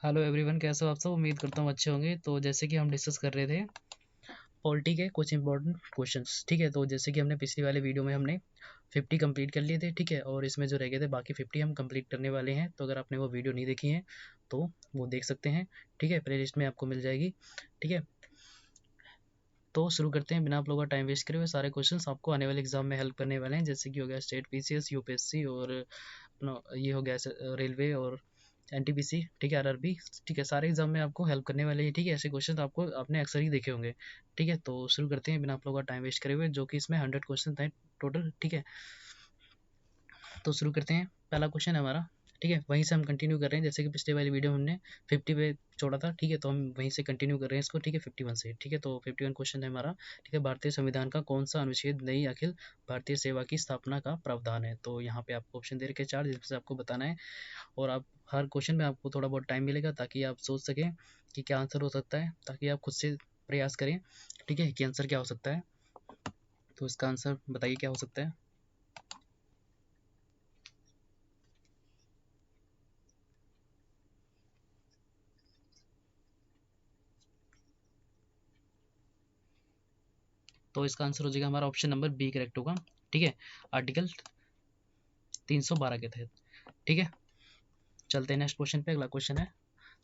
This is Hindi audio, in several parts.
हेलो एवरीवन, कैसे हो आप सब। उम्मीद करता हूँ अच्छे होंगे। तो जैसे कि हम डिस्कस कर रहे थे पॉलिटी के कुछ इंपॉर्टेंट क्वेश्चंस, ठीक है। तो जैसे कि हमने पिछली वाले वीडियो में हमने 50 कंप्लीट कर लिए थे, ठीक है। और इसमें जो रह गए थे बाकी 50 हम कंप्लीट करने वाले हैं। तो अगर आपने वो वीडियो नहीं देखी है तो वो देख सकते हैं, ठीक है। प्ले लिस्ट में आपको मिल जाएगी, ठीक है। तो शुरू करते हैं बिना आप लोगों का टाइम वेस्ट करे हुए। सारे क्वेश्चंस आपको आने वाले एग्जाम में हेल्प करने वाले हैं, जैसे कि हो गया स्टेट पीसीएस, यूपीएससी और ये हो गया रेलवे और एनटीपीसी, ठीक है, आरआरबी, ठीक है। सारे एग्जाम में आपको हेल्प करने वाले हैं, ठीक है। ऐसे क्वेश्चन आपको आपने अक्सर ही देखे होंगे, ठीक है। तो शुरू करते हैं बिना आप लोगों का टाइम वेस्ट करे हुए, जो कि इसमें 100 क्वेश्चन थे टोटल, ठीक है। तो शुरू करते हैं। पहला क्वेश्चन है हमारा, ठीक है। वहीं से हम कंटिन्यू कर रहे हैं, जैसे कि पिछले वाली वीडियो में हमने 50 पे छोड़ा था, ठीक है। तो हम वहीं से कंटिन्यू कर रहे हैं इसको, ठीक है, 51 से, ठीक है। तो 51 क्वेश्चन है हमारा, ठीक है। भारतीय संविधान का कौन सा अनुच्छेद नई अखिल भारतीय सेवा की स्थापना का प्रावधान है। तो यहाँ पे आपको ऑप्शन दे रखे 4, जिसमें से आपको बताना है। और आप हर क्वेश्चन में आपको थोड़ा बहुत टाइम मिलेगा, ताकि आप सोच सकें कि क्या आंसर हो सकता है, ताकि आप खुद से प्रयास करें, ठीक है, कि आंसर क्या हो सकता है। तो इसका आंसर बताइए क्या हो सकता है। तो इसका आंसर हो जाएगा हमारा ऑप्शन नंबर बी करेक्ट होगा, ठीक है। आर्टिकल 312 के तहत, ठीक है। चलते हैं नेक्स्ट क्वेश्चन पे। अगला क्वेश्चन है,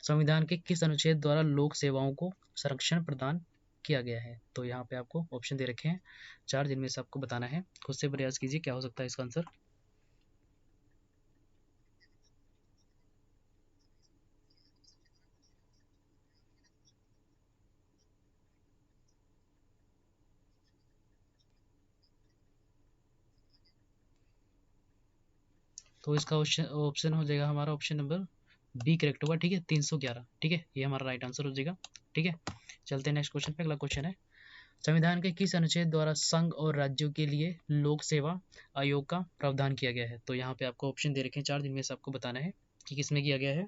संविधान के किस अनुच्छेद द्वारा लोक सेवाओं को संरक्षण प्रदान किया गया है। तो यहाँ पे आपको ऑप्शन दे रखे हैं 4, जिनमें से आपको बताना है। खुद से प्रयास कीजिए क्या हो सकता है इसका आंसर। तो इसका ऑप्शन हो जाएगा हमारा ऑप्शन नंबर बी करेक्ट होगा, ठीक है, 311, ठीक है। ये हमारा राइट आंसर हो जाएगा, ठीक है। चलते हैं नेक्स्ट क्वेश्चन पे। अगला क्वेश्चन है, संविधान के किस अनुच्छेद द्वारा संघ और राज्यों के लिए लोक सेवा आयोग का प्रावधान किया गया है। तो यहाँ पे आपको ऑप्शन दे रखे हैं 4, जिनमें से आपको बताना है कि किसमें किया गया है।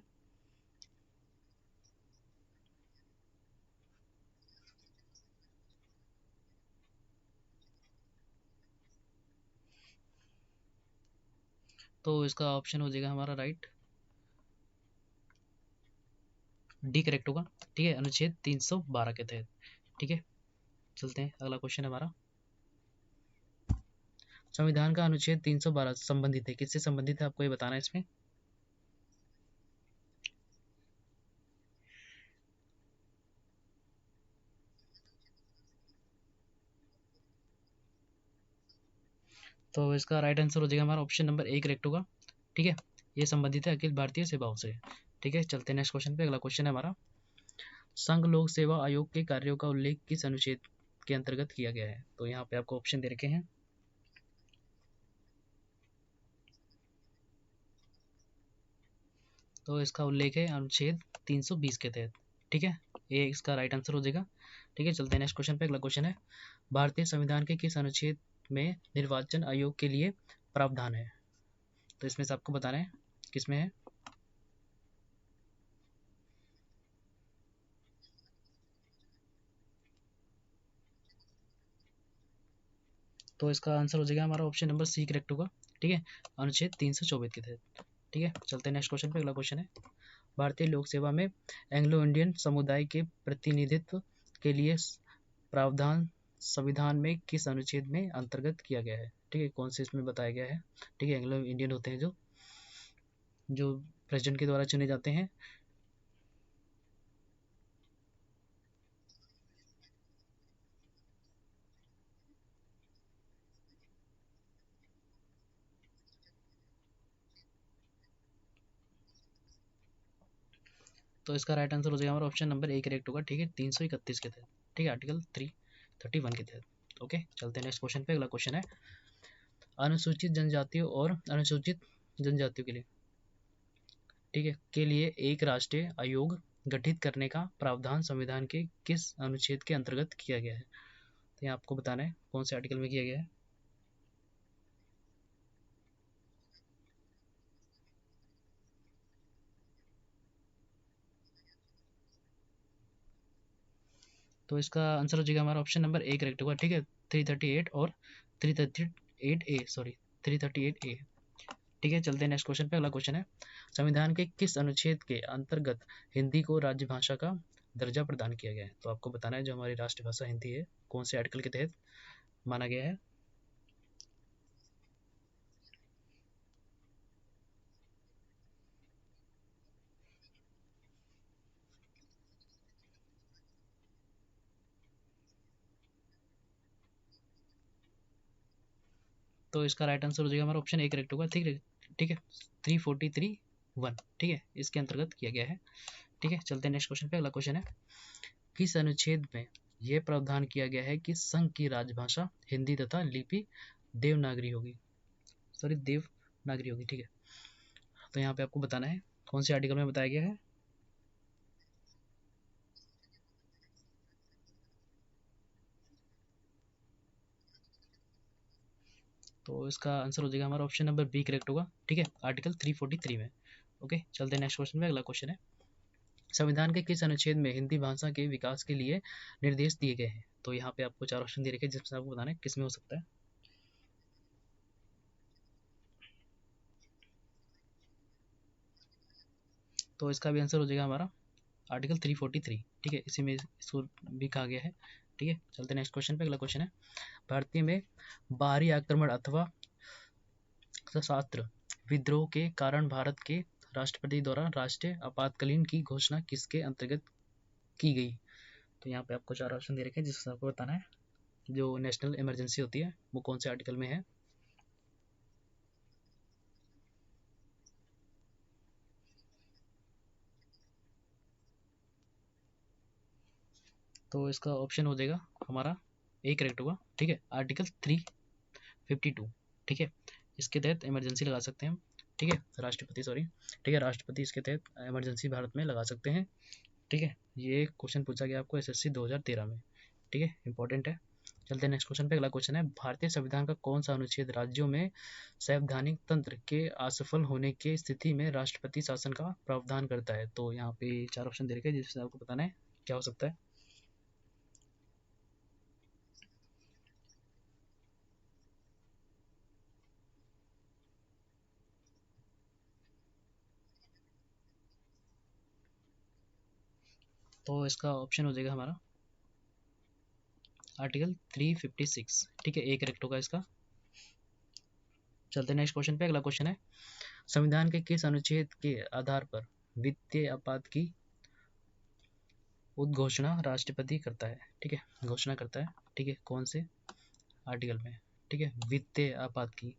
तो इसका ऑप्शन हो जाएगा हमारा राइट डी करेक्ट होगा, ठीक है, अनुच्छेद 312 के तहत, ठीक है। चलते हैं, अगला क्वेश्चन हमारा, संविधान का अनुच्छेद 312 संबंधित है, किससे संबंधित है आपको ये बताना है इसमें। तो इसका राइट आंसर हो जाएगा हमारा ऑप्शन नंबर ए करेक्ट होगा, ठीक है। ये संबंधित है अखिल भारतीय सेवाओं से, ठीक है। चलते हैं नेक्स्ट क्वेश्चन पे। अगला क्वेश्चन है हमारा, संघ लोक सेवा आयोग के कार्यों का उल्लेख किस अनुच्छेद के अंतर्गत किया गया है। तो यहाँ पे आपको ऑप्शन दे रखे हैं। तो इसका उल्लेख है अनुच्छेद 320 के तहत, ठीक है। ये इसका राइट आंसर हो जाएगा, ठीक है। चलते हैं नेक्स्ट क्वेश्चन पे। अगला क्वेश्चन है, भारतीय संविधान के किस अनुच्छेद में निर्वाचन आयोग के लिए प्रावधान है। तो इसमें से आपको बताना है किसमें है। तो इसका आंसर हो जाएगा हमारा ऑप्शन नंबर सी करेक्ट होगा, ठीक है, अनुच्छेद 324 के तहत, ठीक है। चलते हैं नेक्स्ट क्वेश्चन पे। अगला क्वेश्चन है, भारतीय लोक सेवा में एंग्लो इंडियन समुदाय के प्रतिनिधित्व के लिए प्रावधान संविधान में किस अनुच्छेद में अंतर्गत किया गया है, ठीक है, कौन से इसमें बताया गया है, ठीक है। एंग्लो इंडियन होते हैं जो प्रेसिडेंट के द्वारा चुने जाते हैं। तो इसका राइट आंसर हो जाएगा हमारा ऑप्शन नंबर ए करेक्ट होगा, ठीक है, 331 के तहत, ठीक है, आर्टिकल 331 के तहत, ओके। चलते हैं नेक्स्ट क्वेश्चन पे। अगला क्वेश्चन है, अनुसूचित जनजातियों और अनुसूचित जनजातियों के लिए, ठीक है, के लिए एक राष्ट्रीय आयोग गठित करने का प्रावधान संविधान के किस अनुच्छेद के अंतर्गत किया गया है। तो यहाँ आपको बताना है कौन से आर्टिकल में किया गया है। तो इसका आंसर हो जाएगा हमारा ऑप्शन नंबर ए करेक्ट होगा, ठीक है, 338 और 338 ए, सॉरी 338 ए, ठीक है, चलते हैं नेक्स्ट क्वेश्चन पे। अगला क्वेश्चन है, संविधान के किस अनुच्छेद के अंतर्गत हिंदी को राजभाषा का दर्जा प्रदान किया गया है? तो आपको बताना है जो हमारी राष्ट्रभाषा हिंदी है कौन से आर्टिकल के तहत माना गया है। तो इसका राइट आंसर हो जाएगा हमारा ऑप्शन ए करेक्ट होगा। ठीक है, ठीक है, 343(1), ठीक है, इसके अंतर्गत किया गया है। ठीक है, चलते हैं नेक्स्ट क्वेश्चन पे। अगला क्वेश्चन है, किस अनुच्छेद में यह प्रावधान किया गया है कि संघ की राजभाषा हिंदी तथा लिपि देवनागरी होगी, सॉरी देवनागरी होगी। ठीक है, तो यहाँ पे आपको बताना है कौन से आर्टिकल में बताया गया है। तो इसका आंसर हो जाएगा हमारा ऑप्शन नंबर बी करेक्ट होगा। ठीक है, आर्टिकल 343 में। ओके, चलते हैं नेक्स्ट क्वेश्चन में। अगला क्वेश्चन है, संविधान के किस अनुच्छेद में हिंदी भाषा के विकास के लिए निर्देश दिए गए हैं? तो यहाँ पे आपको चार ऑप्शन दे रखे हैं जिसमें आपको बताना है किसमें हो सकता है। तो इसका भी आंसर हो जाएगा हमारा आर्टिकल 343। ठीक है, इसी में इसको भी कहा गया है। ठीक है, चलते हैं नेक्स्ट क्वेश्चन पे। अगला क्वेश्चन है, भारतीय में बाहरी आक्रमण अथवा सशस्त्र विद्रोह के कारण भारत के राष्ट्रपति द्वारा राष्ट्रीय आपातकालीन की घोषणा किसके अंतर्गत की गई? तो यहाँ पे आपको चार ऑप्शन दे रखे हैं जिसमें आपको बताना है जो नेशनल इमरजेंसी होती है वो कौन से आर्टिकल में है। तो इसका ऑप्शन हो जाएगा हमारा ए करेक्ट होगा। ठीक है, आर्टिकल 352। ठीक है, इसके तहत इमरजेंसी लगा सकते हैं हम। ठीक है, राष्ट्रपति सॉरी, ठीक है, राष्ट्रपति इसके तहत इमरजेंसी भारत में लगा सकते हैं। ठीक है, ये क्वेश्चन पूछा गया आपको एसएससी 2013 में। ठीक है, इंपॉर्टेंट है। चलते हैं नेक्स्ट क्वेश्चन पे। अगला क्वेश्चन है, भारतीय संविधान का कौन सा अनुच्छेद राज्यों में संवैधानिक तंत्र के असफल होने की स्थिति में राष्ट्रपति शासन का प्रावधान करता है? तो यहाँ पे चार ऑप्शन दे रखे हैं जिससे आपको बताना है क्या हो सकता है। तो इसका ऑप्शन हो जाएगा हमारा आर्टिकल 356। ठीक है, ए करेक्ट होगा इसका। चलते हैं नेक्स्ट क्वेश्चन पे। अगला क्वेश्चन है, संविधान के किस अनुच्छेद के आधार पर वित्तीय आपात की उद्घोषणा राष्ट्रपति करता है? ठीक है, घोषणा करता है। ठीक है, कौन से आर्टिकल में? ठीक है, वित्तीय आपात की।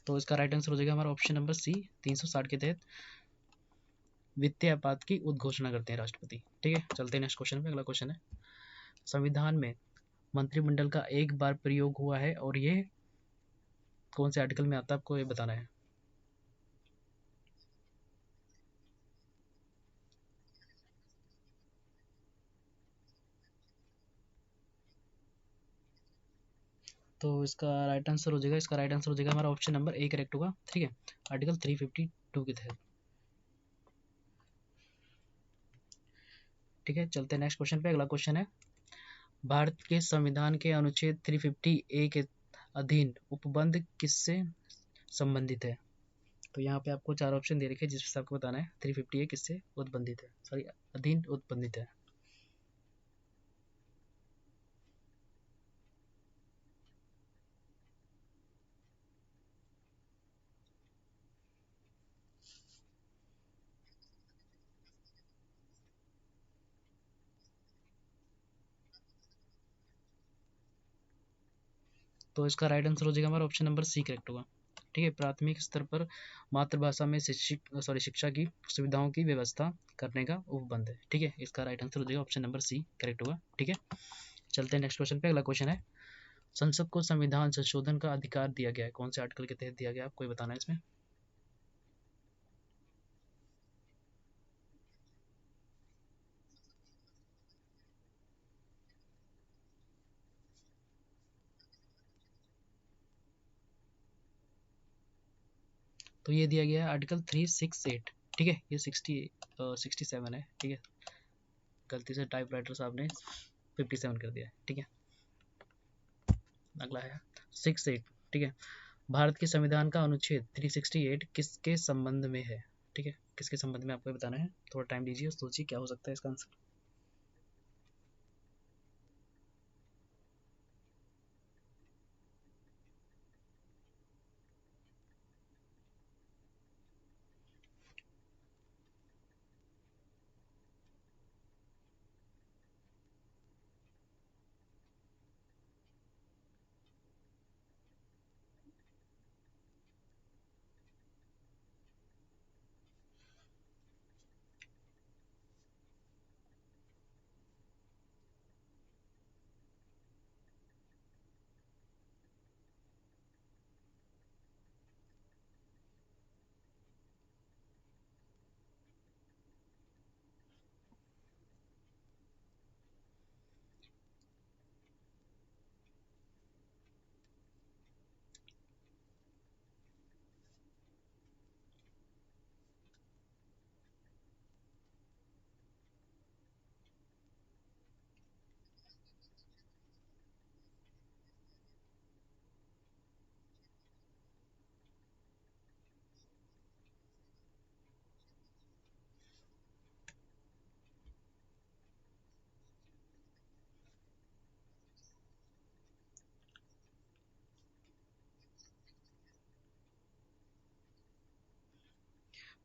तो इसका राइट आंसर हो जाएगा हमारा ऑप्शन नंबर सी, 360 के तहत वित्तीय आपात की उद्घोषणा करते हैं राष्ट्रपति। ठीक है, चलते हैं नेक्स्ट क्वेश्चन पे। अगला क्वेश्चन है, संविधान में मंत्रिमंडल का एक बार प्रयोग हुआ है और ये कौन से आर्टिकल में आता है आपको ये बताना है। तो इसका राइट आंसर हो जाएगा हमारा ऑप्शन नंबर ए करेक्ट होगा। ठीक है, आर्टिकल 352 के तहत। ठीक है, चलते हैं नेक्स्ट क्वेश्चन पे। अगला क्वेश्चन है, भारत के संविधान के अनुच्छेद 350 ए के अधीन उपबंध किससे संबंधित है? तो यहाँ पे आपको चार ऑप्शन दे रखे हैं जिसमें आपको बताना है 350 ए किससे उत्बंधित है, सॉरी अधीन उत्बंधित है। तो इसका राइट आंसर हो जाएगा हमारा ऑप्शन नंबर सी करेक्ट होगा। ठीक है, प्राथमिक स्तर पर मातृभाषा में शिक्षा की सुविधाओं की व्यवस्था करने का उपबंध है। ठीक है, इसका राइट आंसर हो जाएगा ऑप्शन नंबर सी करेक्ट होगा। ठीक है, चलते हैं नेक्स्ट क्वेश्चन पे। अगला क्वेश्चन है, संसद को संविधान संशोधन का अधिकार दिया गया है कौन से आर्टिकल के तहत दिया गया आपको ये बताना है इसमें। तो ये दिया गया है आर्टिकल 368। ठीक है, ये 67 है, ठीक है, गलती से टाइपराइटर साहब ने 57 कर दिया है, ठीक है। अगला है 68, ठीक है, भारत के संविधान का अनुच्छेद 368 किसके संबंध में है, ठीक है, किसके संबंध में आपको बताना है, थोड़ा टाइम दीजिए, सोचिए क्या हो सकता है इसका आंसर।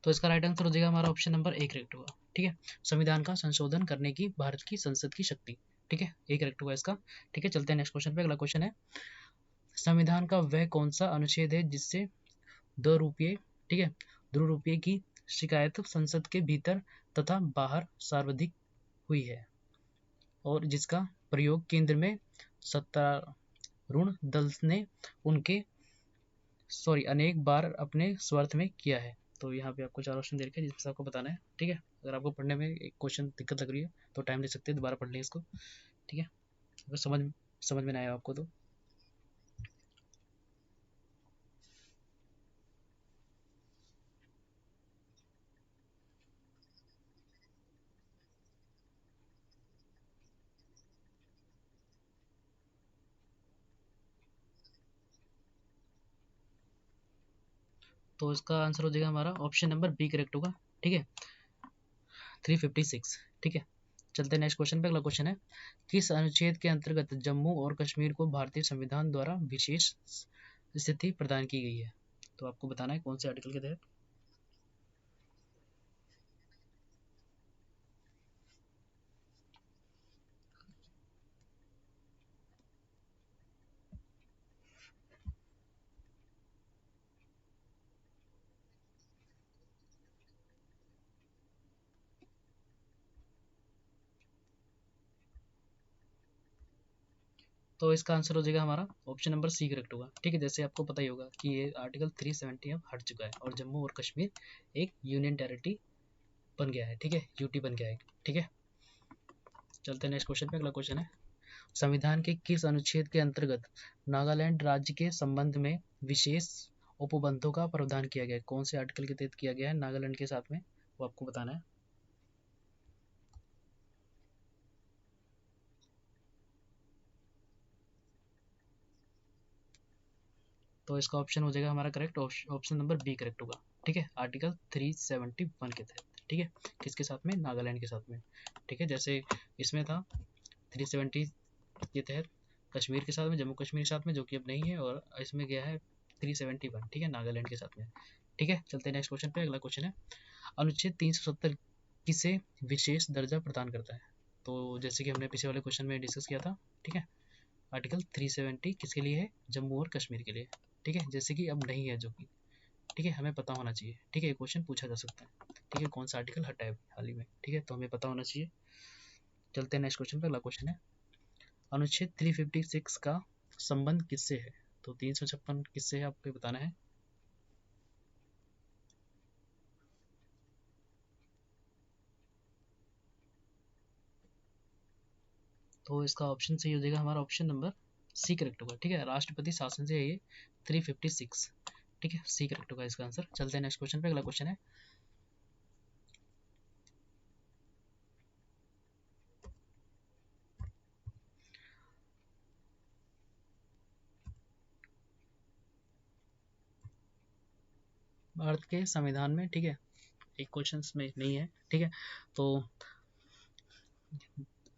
तो इसका राइट आंसर हो जाएगा हमारा ऑप्शन नंबर ए करेक्ट होगा, ठीक है, संविधान का संशोधन करने की भारत की संसद की शक्ति, ठीक है, ए करेक्ट होगा इसका, ठीक है। चलते हैं नेक्स्ट क्वेश्चन पे। अगला क्वेश्चन है, संविधान का वह कौन सा अनुच्छेद है जिससे 2 रुपये, ठीक है, 2 रुपये की शिकायत संसद के भीतर तथा बाहर सर्वाधिक हुई है और जिसका प्रयोग केंद्र में सत्तारूढ़ दल ने उनके अनेक बार अपने स्वार्थ में किया है। तो यहाँ पे आपको 4 ऑप्शन दे रखे हैं जिसमें से आपको बताना है, ठीक है। अगर आपको पढ़ने में एक क्वेश्चन दिक्कत लग रही है तो टाइम ले सकते हैं, दोबारा पढ़ लें इसको, ठीक है, अगर समझ में ना आया आपको तो। तो इसका आंसर हो जाएगा हमारा ऑप्शन नंबर बी करेक्ट होगा, ठीक है, 356, ठीक है। चलते हैं नेक्स्ट क्वेश्चन पे। अगला क्वेश्चन है, किस अनुच्छेद के अंतर्गत जम्मू और कश्मीर को भारतीय संविधान द्वारा विशेष स्थिति प्रदान की गई है। तो आपको बताना है कौन से आर्टिकल के तहत। तो इसका आंसर हो जाएगा हमारा ऑप्शन नंबर सी करेक्ट होगा, ठीक है। जैसे आपको पता ही होगा कि ये आर्टिकल 370 अब हट चुका है और जम्मू और कश्मीर एक यूनियन टेरिटरी बन गया है, ठीक है, यूटी बन गया है, ठीक है। चलते हैं नेक्स्ट क्वेश्चन पे। अगला क्वेश्चन है, संविधान के किस अनुच्छेद के अंतर्गत नागालैंड राज्य के संबंध में विशेष उपबंधों का प्रावधान किया गया है। कौन से आर्टिकल के तहत किया गया है नागालैंड के साथ में, वो आपको बताना है। तो इसका ऑप्शन हो जाएगा हमारा correct, option number B correct होगा, ठीक है, आर्टिकल 371 के तहत, ठीक है, किसके साथ में, नागालैंड के साथ में, ठीक है। जैसे इसमें था 370 के तहत कश्मीर के साथ में, जम्मू कश्मीर के साथ में, जो कि अब नहीं है, और इसमें गया है 371, ठीक है, नागालैंड के साथ में, ठीक है। चलते हैं नेक्स्ट क्वेश्चन पे। अगला क्वेश्चन है, अनुच्छेद 370 किसे विशेष दर्जा प्रदान करता है। तो जैसे कि हमने पिछले वाले क्वेश्चन में डिस्कस किया था, ठीक है, आर्टिकल 370 किसके लिए है, जम्मू और कश्मीर के लिए, ठीक है, जैसे कि अब नहीं है जो कि, ठीक है, हमें पता होना चाहिए, ठीक है, ये क्वेश्चन पूछा जा सकता है, ठीक है, कौन सा आर्टिकल हटा है हाल ही में, ठीक है, तो हमें पता होना चाहिए। चलते हैं नेक्स्ट क्वेश्चन पे। अगला क्वेश्चन है, अनुच्छेद 356 का संबंध किससे है। तो 356 किससे है आपको बताना है। तो इसका ऑप्शन सही हो जाएगा हमारा ऑप्शन नंबर सी करेक्ट होगा, ठीक है, राष्ट्रपति शासन से है ये 356, ठीक है, सी करेक्ट होगा इसका आंसर। चलते हैं नेक्स्ट क्वेश्चन पे। अगला क्वेश्चन है, भारत के संविधान में, ठीक है, एक क्वेश्चन में नहीं है, ठीक है, तो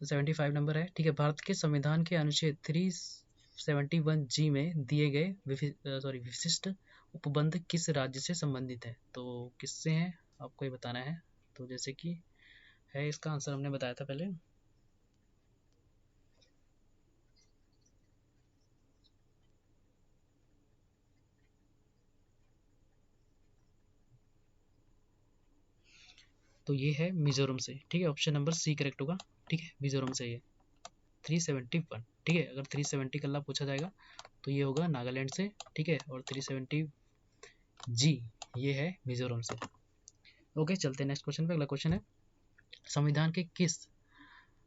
75 नंबर है, ठीक है। भारत के संविधान के अनुच्छेद 371G में दिए गए विशिष्ट उपबंध किस राज्य से संबंधित है? तो किससे हैं आपको ये बताना है। तो जैसे कि है, इसका आंसर हमने बताया था पहले। तो ये है मिजोरम से, ठीक है, ऑप्शन नंबर सी करेक्ट होगा, ठीक है, मिजोरम से ये 371, ठीक है। अगर 370 कल्ला पूछा जाएगा तो ये होगा नागालैंड से, ठीक है, और 370G ये है मिजोरम से। ओके, चलते हैं नेक्स्ट क्वेश्चन पे। अगला क्वेश्चन है, संविधान के किस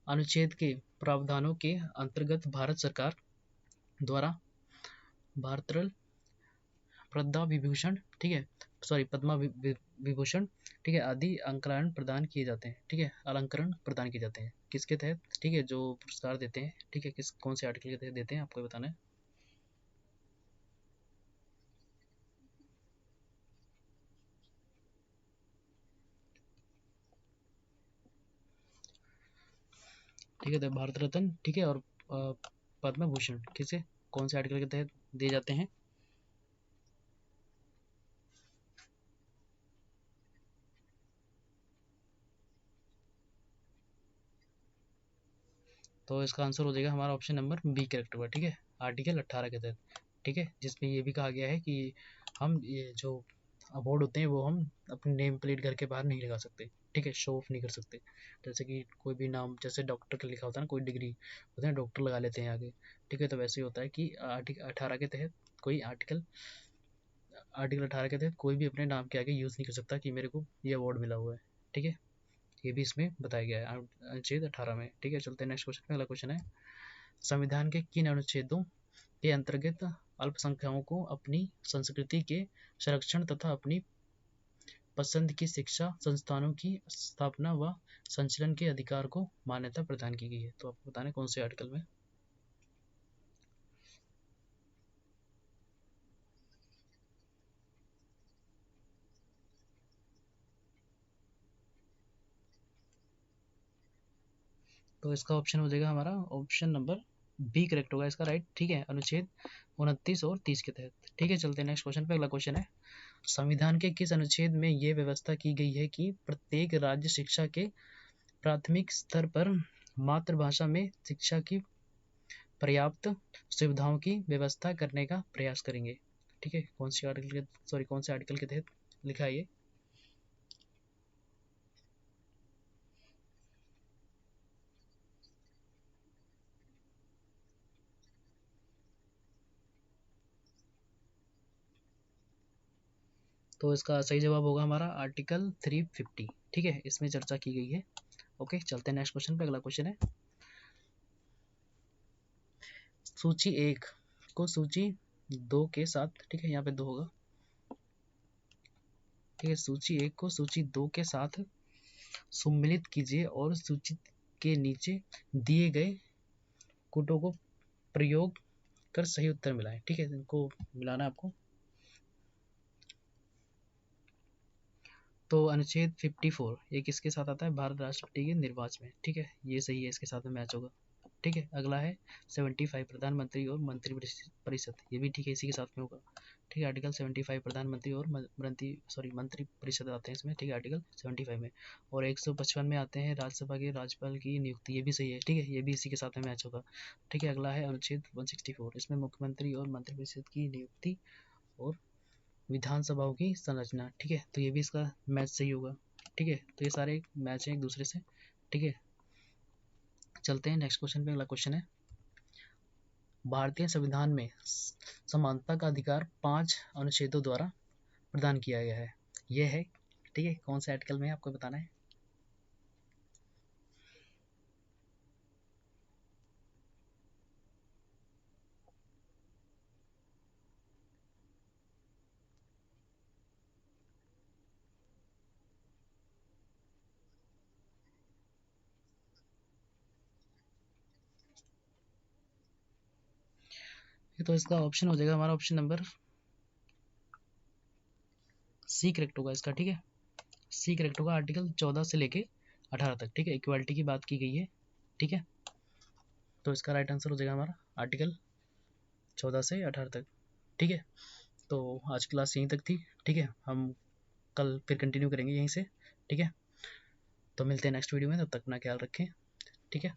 अनुच्छेद के प्रावधानों के अंतर्गत भारत सरकार द्वारा भारत पद्मा विभूषण, ठीक है, पद्मा विभूषण, ठीक है, आदि अलंकरण प्रदान किए जाते हैं, ठीक है, अलंकरण प्रदान किए जाते हैं किसके तहत, ठीक है, जो पुरस्कार देते हैं, ठीक है, किस कौन से आर्टिकल के तहत देते हैं आपको बताना है। ठीक है, तो भारत रत्न, ठीक है, और पद्म भूषण किसे कौन से आर्टिकल के तहत दिए जाते हैं। तो इसका आंसर हो जाएगा हमारा ऑप्शन नंबर बी करेक्ट होगा, ठीक है, आर्टिकल 18 के तहत, ठीक है, जिसमें ये भी कहा गया है कि हम ये जो अवार्ड होते हैं वो हम अपनी नेम प्लेट घर के बाहर नहीं लगा सकते, ठीक है, शो ऑफ नहीं कर सकते। जैसे कि कोई भी नाम, जैसे डॉक्टर का लिखा होता है ना, कोई डिग्री होता है, डॉक्टर लगा लेते हैं आगे, ठीक है, तो वैसे ही होता है कि आर्टिकल 18 के तहत कोई आर्टिकल 18 के तहत कोई भी अपने नाम के आगे यूज़ नहीं कर सकता कि मेरे को ये अवार्ड मिला हुआ है, ठीक है, ये भी इसमें बताया गया है अनुच्छेद 18 में, ठीक है। चलते हैं नेक्स्ट क्वेश्चन पे। अगला क्वेश्चन है, संविधान के किन अनुच्छेदों के अंतर्गत अल्पसंख्यकों को अपनी संस्कृति के संरक्षण तथा अपनी पसंद की शिक्षा संस्थानों की स्थापना व संचालन के अधिकार को मान्यता प्रदान की गई है? तो आपको बताना है कौन से आर्टिकल में। तो इसका ऑप्शन हो जाएगा हमारा ऑप्शन नंबर बी करेक्ट होगा इसका, राइट, ठीक है, अनुच्छेद 29 और 30 के तहत, ठीक है। चलते हैं नेक्स्ट क्वेश्चन पे। अगला क्वेश्चन है, संविधान के किस अनुच्छेद में ये व्यवस्था की गई है कि प्रत्येक राज्य शिक्षा के प्राथमिक स्तर पर मातृभाषा में शिक्षा की पर्याप्त सुविधाओं की व्यवस्था करने का प्रयास करेंगे, ठीक है, कौन से आर्टिकल के तहत लिखा है ये। तो इसका सही जवाब होगा हमारा आर्टिकल 350, ठीक है, इसमें चर्चा की गई है। ओके, चलते हैं नेक्स्ट क्वेश्चन पे। अगला क्वेश्चन है, सूची एक को सूची दो के साथ, ठीक है, यहाँ पे दो होगा, ठीक है, सूची एक को सूची दो के साथ सम्मिलित कीजिए और सूची के नीचे दिए गए कूटों को प्रयोग कर सही उत्तर मिलाएं, ठीक है, इनको मिलाना है आपको। तो अनुच्छेद 54 ये किसके साथ आता है, भारत राष्ट्रपति के निर्वाचन में, ठीक है, ये सही है, इसके साथ में मैच होगा, ठीक है। अगला है 75 प्रधानमंत्री और मंत्री परिषद, ये भी ठीक है, इसी के साथ में होगा, ठीक है, आर्टिकल 75 प्रधानमंत्री और मंत्री परिषद आते हैं इसमें, ठीक है, आर्टिकल 75 में। और 155 में आते हैं राज्यसभा के राज्यपाल की नियुक्ति, ये भी सही है, ठीक है, ये भी इसी के साथ में मैच होगा, ठीक है। अगला है अनुच्छेद 164, इसमें मुख्यमंत्री और मंत्रिपरिषद की नियुक्ति और विधानसभाओं की संरचना, ठीक है, तो ये भी इसका मैच सही होगा, ठीक है, तो ये सारे मैच हैं एक दूसरे से, ठीक है। चलते हैं नेक्स्ट क्वेश्चन पे। अगला क्वेश्चन है, भारतीय संविधान में समानता का अधिकार 5 अनुच्छेदों द्वारा प्रदान किया गया है, यह है, ठीक है, कौन से आर्टिकल में आपको बताना है। तो इसका ऑप्शन हो जाएगा हमारा ऑप्शन नंबर सी करेक्ट होगा इसका, ठीक है। सी करेक्ट होगा आर्टिकल 14 से लेके 18 तक, ठीक है। इक्वालिटी की बात की गई है, ठीक है। तो इसका राइट आंसर हो जाएगा हमारा आर्टिकल 14 से 18 तक, ठीक है। तो आज क्लास यहीं तक थी, ठीक है। हम कल फिर कंटिन्यू करेंगे यहीं से, ठीक है। तो मिलते हैं नेक्स्ट वीडियो में, तब तक अपना ख्याल रखें, ठीक है।